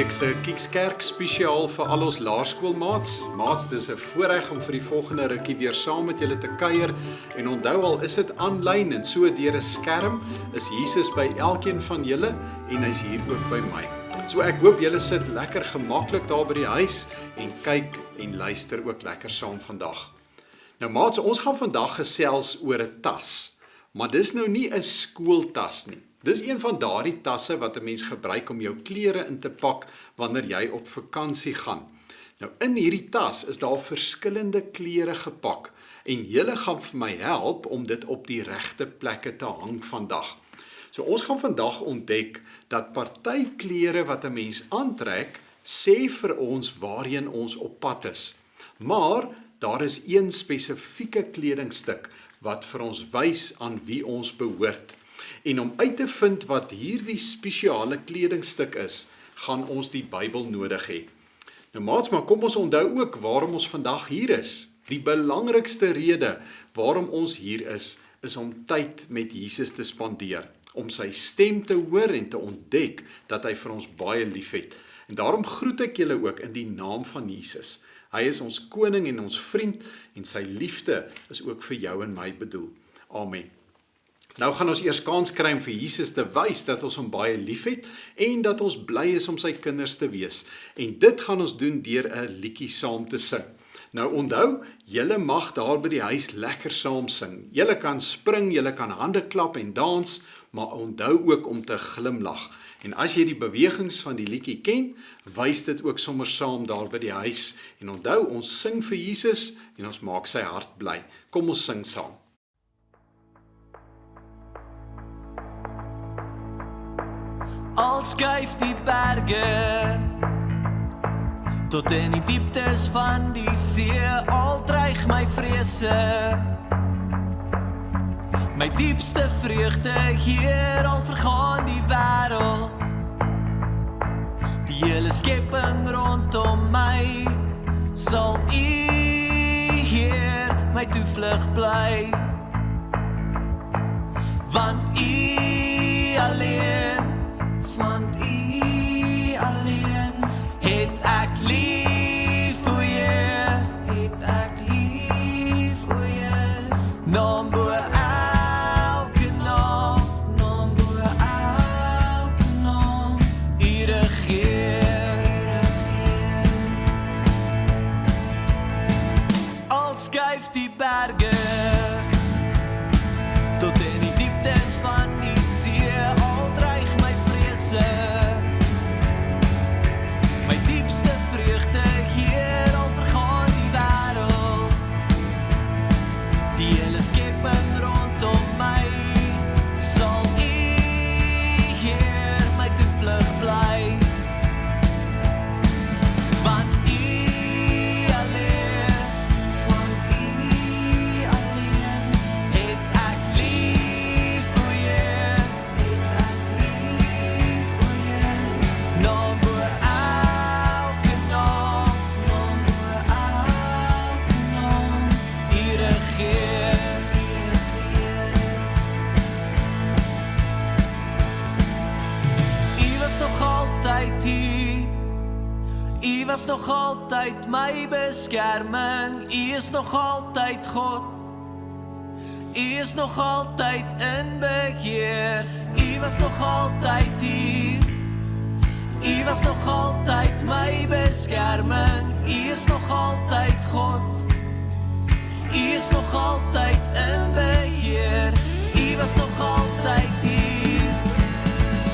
week se Kiekskerk spesiaal vir al ons laerskoolmaats. Maats, dis 'n voorreg om vir die volgende rukkie weer saam met julle te kuier. En onthou al is dit aanlyn en so deur 'n skerm, is Jesus by elkeen van julle en hy's hier ook by my. So ek hoop julle sit lekker gemaklik daar by die huis en kyk en luister ook lekker saam vandag. Nou maats, ons gaan vandag gesels oor 'n tas, maar dis nou nie 'n skooltas nie. Dis een van daardie tasse wat 'n mens gebruik om jou klere in te pak wanneer jy op vakansie gaan. Nou in hierdie tas is daar verskillende klere gepak en julle gaan vir my help om dit op die regte plekke te hang vandag. So ons gaan vandag ontdek dat party klere wat 'n mens aantrek, sê vir ons waarheen ons op pad is. Maar daar is een spesifieke kledingstuk wat vir ons wys aan wie ons behoort. En om uit te vind wat hierdie spesiale kledingstuk is, gaan ons die Bybel nodig hê. Nou maats, maar kom ons onthou ook waarom ons vandag hier is. Die belangrikste rede waarom ons hier is om tyd met Jesus te spandeer, om sy stem te hoor en te ontdek dat hy vir ons baie liefhet. En daarom groet ek julle ook in die naam van Jesus. Hy is ons koning en ons vriend en sy liefde is ook vir jou en my bedoel. Amen. Nou gaan ons eers kans kry om vir Jesus te wys dat ons hom baie liefhet en dat ons bly is om sy kinders te wees. En dit gaan ons doen deur 'n liedjie saam te sing. Nou onthou, julle mag daar by die huis lekker saam sing. Julle kan spring, julle kan hande klap en dans, maar onthou ook om te glimlag. En as jy die bewegings van die liedjie ken, wys dit ook sommer saam daar by die huis. En onthou, ons sing vir Jesus en ons maak sy hart bly. Kom ons sing saam. Al skuif die berge tot in die dieptes van die see, al dreig my vrese, my diepste vreugde hier, al vergaan die wêreld, die hele skepping rondom my, sal U, Heer, my toevlug bly, want U alleen, want U alleen het ek lief vir jou, het ek lief vir jou. Naam bo elke naam, naam bo elke naam. U regeer, al skuif die berge tot in die dieptes van die see, al dreig my vrese, my diepste vreugde hier, al vergaan die wêreld, die hele skepping rondom my, sal U, Heer, my toevlug bly, want U alleen, het ek lief vir jou, naam bo elke naam, U regeer, U was nog altyd hier, U was nog altyd my beskerming, U is nog altyd God, U is nog altyd in beheer, U was nog altyd hier, U was nog altyd my beskerming, U is nog altyd God, U is nog altyd in beheer, U was nog altyd hier,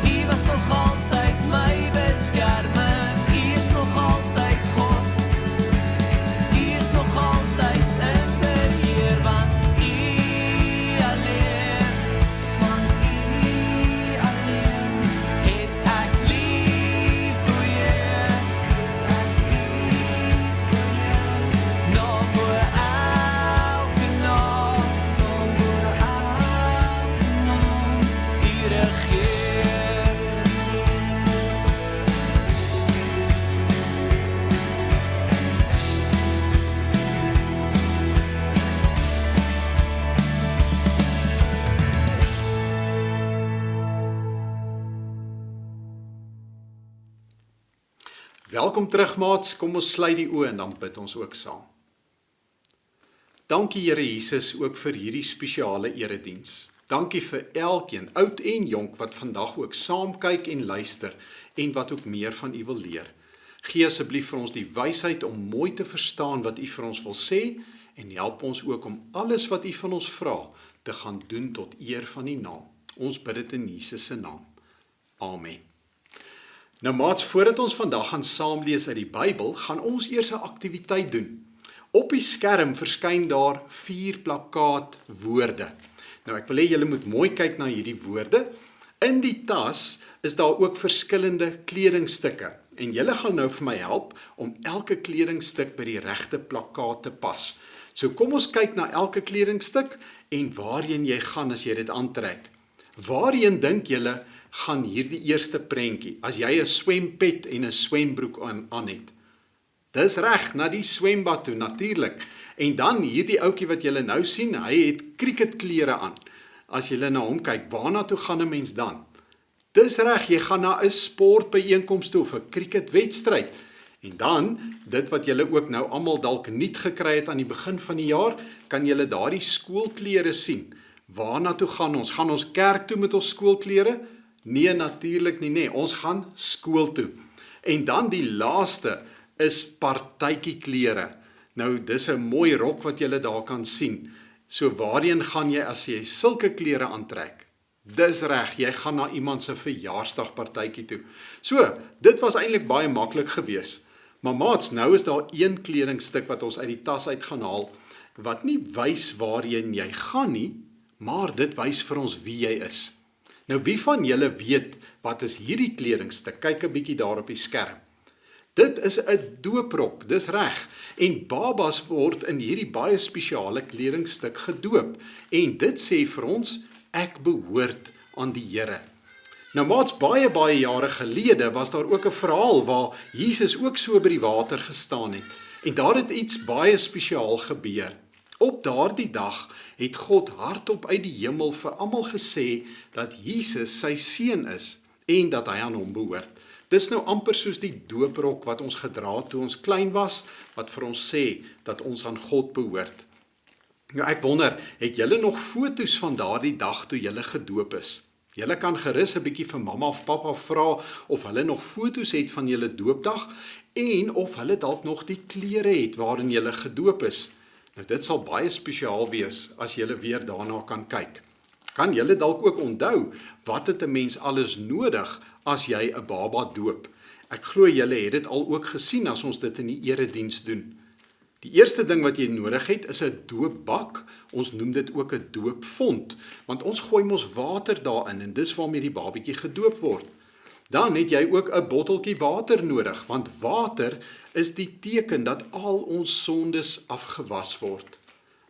U was nog altyd my beskerming, U is nog altyd God, U is nog altyd in beheer, want U alleen, het ek lief vir jou, naam bo elke naam, Welkom terug maats, kom ons sluit die oë en dan bid ons ook saam. Dankie Here Jesus ook vir hierdie spesiale erediens. Dankie vir elkeen, oud en jonk, wat vandag ook saam kyk en luister en wat ook meer van U wil leer. Gee asseblief vir ons die wysheid om mooi te verstaan wat U vir ons wil sê en help ons ook om alles wat U van ons vra te gaan doen tot eer van U naam. Ons bid dit in Jesus se naam. Amen. Nou maats, voordat ons vandag gaan saam lees uit die Bybel, gaan ons eers 'n aktiwiteit doen. Op die skerm verskyn daar 4 plakkaatwoorde. Nou ek wil hê julle moet mooi kyk na hierdie woorde. In die tas is daar ook verskillende kledingstukke. En julle gaan nou vir my help om elke kledingstuk by die regte plakkaat te pas. So kom ons kyk na elke kledingstuk en waarheen jy gaan as jy dit aantrek. Waarheen dink julle gaan hierdie eerste prentjie, as jy 'n swempet en 'n swembroek aan het? Dis reg, na die swembad toe, natuurlik. En dan hierdie ouetjie wat julle nou sien, hy het cricketklere aan. As julle na hom kyk, waarna toe gaan 'n mens dan? Dis reg, jy gaan na 'n sportbyeenkoms toe of 'n cricketwedstryd. En dan, dit wat julle ook nou almal dalk nuut gekry het aan die begin van die jaar, kan julle daardie skoolklere sien. Waarna toe gaan ons? Gaan ons kerk toe met ons skoolklere? Nee, natuurlik nie, nee. Ons gaan skool toe. En dan die laaste is partytjieklere. Nou, dis 'n mooi rok wat julle daar kan sien. So waarheen gaan jy as jy sulke klere aantrek? Dis reg, jy gaan na iemand se verjaarsdagpartytjie toe. So, dit was eintlik baie maklik geweest. Maar maats, nou is daar een kledingstuk wat ons uit die tas uit gaan haal, wat nie wys waarheen jy gaan nie, maar dit wys vir ons wie jy is. Nou, wie van julle weet wat is hierdie kledingstuk? Kyk 'n bietjie daar op die skerm. Dit is 'n dooprok, dis reg. En babas word in hierdie baie spesiale kledingstuk gedoop. En dit sê vir ons, ek behoort aan die Here. Nou maats, baie jare gelede was daar ook 'n verhaal waar Jesus ook so by die water gestaan het. En daar het iets baie spesiaal gebeur. Op daardie dag het God hardop uit die hemel vir almal gesê dat Jesus sy seun is en dat hy aan hom behoort. Dis nou amper soos die dooprok wat ons gedra het toe ons klein was, wat vir ons sê dat ons aan God behoort. Nou ek wonder, het julle nog foto's van daardie dag toe julle gedoop is? Julle kan gerus 'n bietjie vir mamma of pappa vra of hulle nog foto's het van julle doopdag en of hulle dalk nog die klere het waarin julle gedoop is. Nou dit sal baie spesiaal wees as julle weer daarna kan kyk. Kan julle dalk ook onthou wat het 'n mens alles nodig as jy 'n baba doop? Ek glo julle het dit al ook gesien as ons dit in die erediens doen. Die eerste ding wat jy nodig het is 'n doopbak. Ons noem dit ook 'n doopfont, want ons gooi mos water daarin en dis waarmee die babatjie gedoop word. Dan het jy ook 'n botteltjie water nodig, want water is die teken dat al ons sondes afgewas word.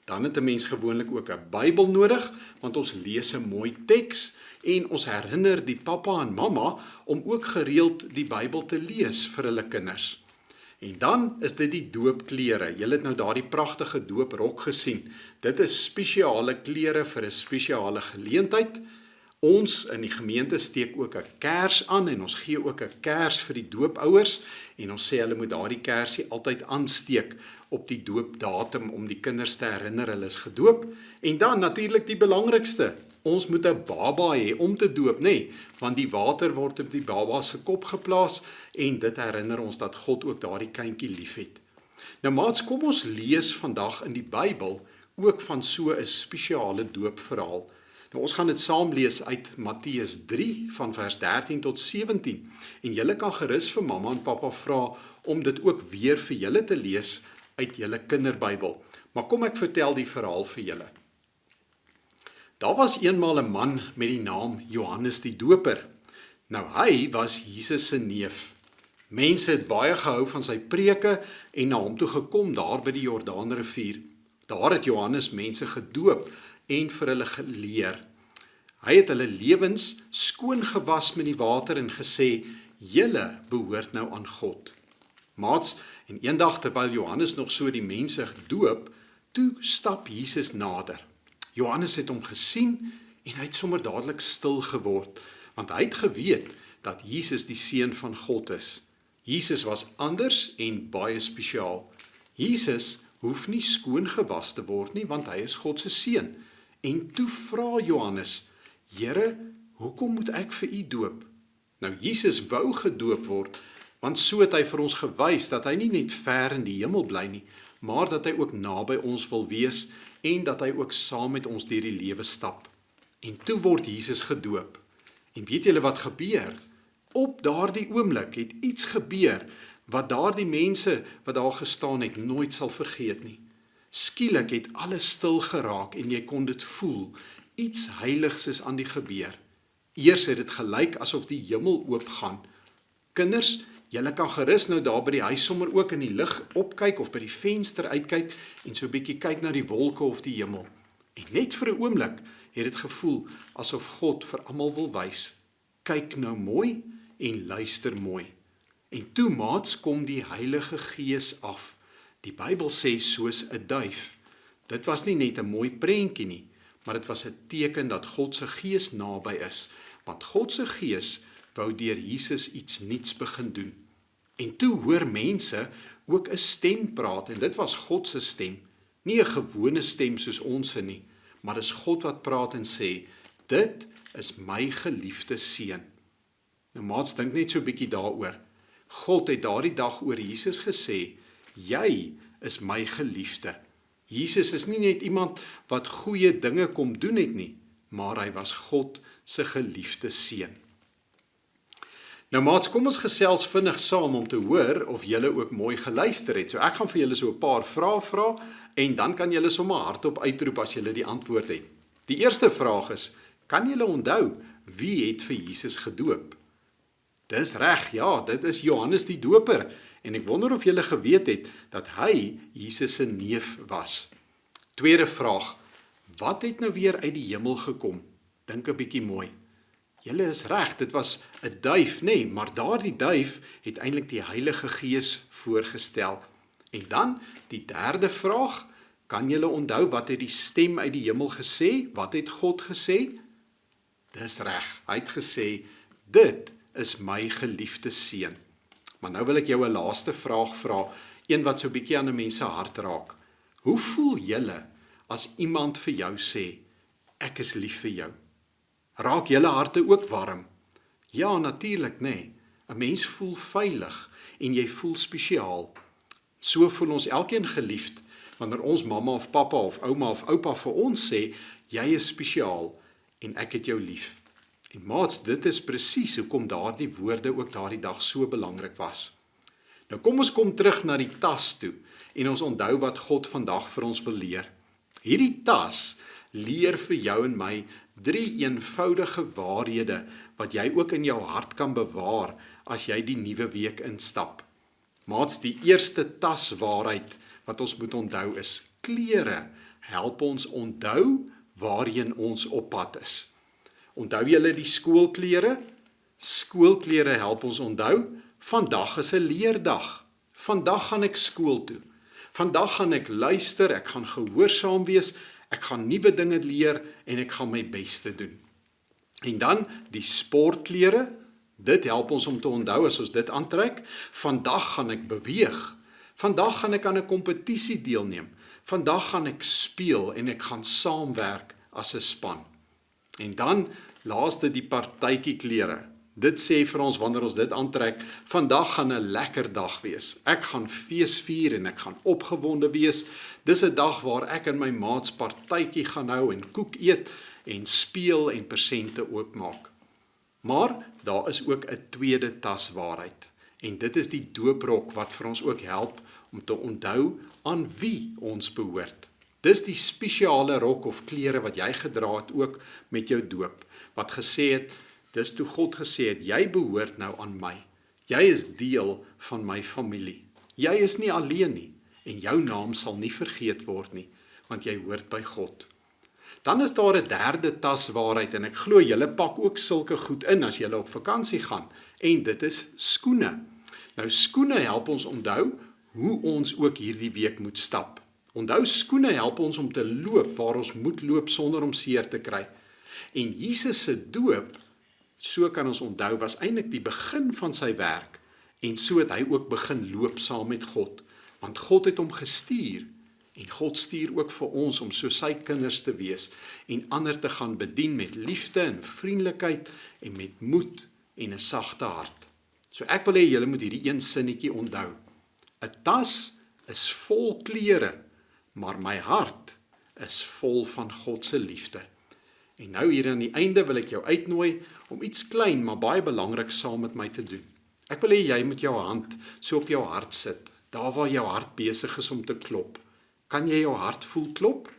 Dan het 'n mens gewoonlik ook 'n Bybel nodig, want ons lees 'n mooi teks en ons herinner die pappa en mamma om ook gereeld die Bybel te lees vir hulle kinders. En dan is dit die doopklere. Julle het nou daardie pragtige dooprok gesien. Dit is spesiale klere vir 'n spesiale geleentheid. Ons in die gemeente steek ook 'n kers aan en ons gee ook 'n kers vir die doopouers en ons sê hulle moet daardie kersie altyd aansteek op die doopdatum om die kinders te herinner hulle is gedoop. En dan natuurlik die belangrikste, ons moet 'n baba hê om te doop, nê? Want die water word op die baba se kop geplaas en dit herinner ons dat God ook daardie kindjie liefhet. Nou maats, kom ons lees vandag in die Bybel ook van so 'n spesiale doopverhaal. Nou ons gaan dit saam lees uit Matteus 3 van vers 13 tot 17 en julle kan gerus vir mamma en pappa vra om dit ook weer vir julle te lees uit julle kinderbybel. Maar kom ek vertel die verhaal vir julle. Daar was eenmaal 'n man met die naam Johannes die Doper. Nou hy was Jesus se neef. Mense het baie gehou van sy preke en na hom toe gekom daar by die Jordaanrivier. Daar het Johannes mense gedoop en vir hulle geleer. Hy het hulle lewens skoon gewas met die water en gesê, julle behoort nou aan God. Maats, en eendag terwyl Johannes nog so die mense doop, toe stap Jesus nader. Johannes het hom gesien en hy het sommer dadelik stil geword, want hy het geweet dat Jesus die seun van God is. Jesus was anders en baie spesiaal. Jesus hoef nie skoon gewas te word nie, want hy is God se seun. En toe vra Johannes, Here, hoekom moet ek vir u doop? Nou, Jesus wou gedoop word, want so het hy vir ons gewys dat hy nie net ver in die hemel bly nie, maar dat hy ook naby ons wil wees en dat hy ook saam met ons deur die lewe stap. En toe word Jesus gedoop. En weet julle wat gebeur? Op daardie oomblik het iets gebeur wat daardie mense wat daar gestaan het nooit sal vergeet nie. Skielik het alles stil geraak en jy kon dit voel. Iets heiligs is aan die gebeur. Eers het dit gelyk asof die hemel oopgaan. Kinders, julle kan gerus nou daar by die huis sommer ook in die lig opkyk of by die venster uitkyk en so 'n bietjie kyk na die wolke of die hemel. En net vir 'n oomblik het dit gevoel asof God vir almal wil wys. Kyk nou mooi en luister mooi. En toe maats kom die Heilige Gees af. Die Bybel sê soos 'n duif. Dit was nie net 'n mooi prentjie nie, maar dit was 'n teken dat God se Gees naby is, want God se Gees wou deur Jesus iets nuuts begin doen. En toe hoor mense ook 'n stem praat en dit was God se stem, nie 'n gewone stem soos ons nie, maar dis God wat praat en sê, dit is my geliefde seun. Nou maats, dink net so 'n bietjie daaroor. God het daardie dag oor Jesus gesê, jy is my geliefde. Jesus is nie net iemand wat goeie dinge kom doen het nie, maar hy was God se geliefde seun. Nou maats, kom ons gesels vinnig saam om te hoor of julle ook mooi geluister het. So ek gaan vir julle so 'n paar vrae vra en dan kan julle sommer hardop uitroep as julle die antwoord het. Die eerste vraag is, kan julle onthou wie het vir Jesus gedoop? Dis reg, ja, dit is Johannes die Doper. En ek wonder of julle geweet het dat hy Jesus se neef was. Tweede vraag, wat het nou weer uit die hemel gekom? Dink 'n bietjie mooi. Julle is reg, dit was 'n duif, nee, maar daardie duif het eintlik die Heilige Gees voorgestel. En dan, die derde vraag, kan julle onthou wat het die stem uit die hemel gesê? Wat het God gesê? Dis reg, hy het gesê, dit is my geliefde seun. Maar nou wil ek jou 'n laaste vraag vra, een wat so 'n bietjie aan 'n mens se hart raak. Hoe voel julle as iemand vir jou sê, ek is lief vir jou? Raak julle harte ook warm? Ja, natuurlik, nee. 'n Mens voel veilig en jy voel spesiaal. So voel ons elkeen geliefd, wanneer ons mamma of pappa of ouma of oupa vir ons sê, jy is spesiaal en ek het jou lief. En maats, dit is presies hoekom daardie woorde ook daardie dag so belangrik was. Nou kom ons kom terug na die tas toe en ons onthou wat God vandag vir ons wil leer. Hierdie tas leer vir jou en my 3 eenvoudige waarhede wat jy ook in jou hart kan bewaar as jy die nuwe week instap. Maats, die eerste taswaarheid wat ons moet onthou is, klere help ons onthou waarheen ons op pad is. Onthou julle die skoolklere? Skoolklere help ons onthou, vandag is 'n leerdag. Vandag gaan ek skool toe. Vandag gaan ek luister, ek gaan gehoorsaam wees, ek gaan nuwe dinge leer en ek gaan my beste doen. En dan die sportklere, dit help ons om te onthou as ons dit aantrek, vandag gaan ek beweeg. Vandag gaan ek aan 'n kompetisie deelneem. Vandag gaan ek speel en ek gaan saamwerk as 'n span. En dan laaste die partytjieklere. Dit sê vir ons wanneer ons dit aantrek, vandag gaan 'n lekker dag wees. Ek gaan feesvier en ek gaan opgewonde wees. Dis 'n dag waar ek en my maats partytjie gaan hou en koek eet en speel en persente oopmaak. Maar daar is ook 'n tweede taswaarheid. En dit is die dooprok wat vir ons ook help om te onthou aan wie ons behoort. Dis die spesiale rok of klere wat jy gedra het ook met jou doop. Wat gesê het, dis toe God gesê het, jy behoort nou aan my. Jy is deel van my familie. Jy is nie alleen nie en jou naam sal nie vergeet word nie, want jy hoort by God. Dan is daar 'n derde taswaarheid en ek glo julle pak ook sulke goed in as julle op vakansie gaan en dit is skoene. Nou skoene help ons onthou hoe ons ook hierdie week moet stap. Onthou, skoene help ons om te loop waar ons moet loop sonder om seer te kry. En Jesus se doop, so kan ons onthou, was eintlik die begin van sy werk En so het hy ook begin loop saam met God, want God het hom gestuur, en God stuur ook vir ons om so sy kinders te wees, en ander te gaan bedien met liefde en vriendelikheid, en met moed en 'n sagte hart. So ek wil hê julle moet hierdie een sinnetjie onthou. 'n Tas is vol klere, maar my hart is vol van God se liefde. En nou hier aan die einde wil ek jou uitnooi om iets klein, maar baie belangrik saam met my te doen. Ek wil hê jy moet jou hand so op jou hart sit, daar waar jou hart besig is om te klop. Kan jy jou hart voel klop?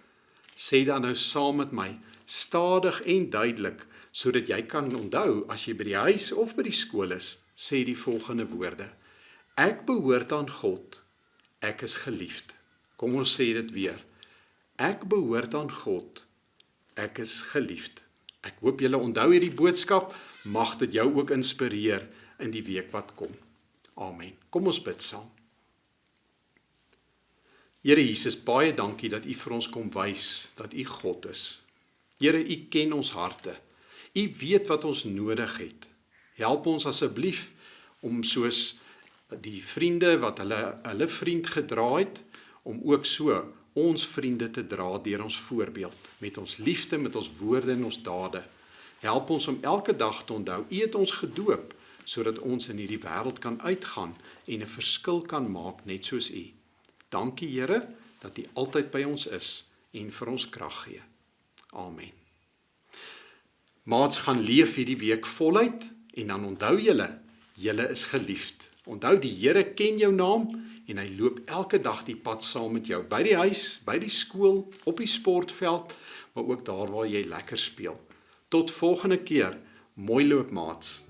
Sê dan nou saam met my, stadig en duidelik, sodat jy kan onthou as jy by die huis of by die skool is, sê die volgende woorde. Ek behoort aan God, ek is geliefd. Kom ons sê dit weer. Ek behoort aan God, ek is geliefd. Ek hoop julle onthou hierdie boodskap, mag dit jou ook inspireer in die week wat kom. Amen. Kom ons bid saam. Here Jesus, baie dankie dat U vir ons kom wys dat U God is. Here, U ken ons harte. U weet wat ons nodig het. Help ons asseblief om soos die vriende wat hulle vriend gedra het, om ook so ons vriende te dra deur ons voorbeeld, met ons liefde, met ons woorde en ons dade. Help ons om elke dag te onthou, U het ons gedoop, sodat ons in hierdie wêreld kan uitgaan en 'n verskil kan maak, net soos U. Dankie Here, dat U altyd by ons is en vir ons krag gee. Amen. Maats, gaan leef hierdie week voluit en dan onthou julle is geliefd. Onthou, die Here ken jou naam en hy loop elke dag die pad saam met jou, by die huis, by die skool, op die sportveld, maar ook daar waar jy lekker speel. Tot volgende keer, mooi loop maats.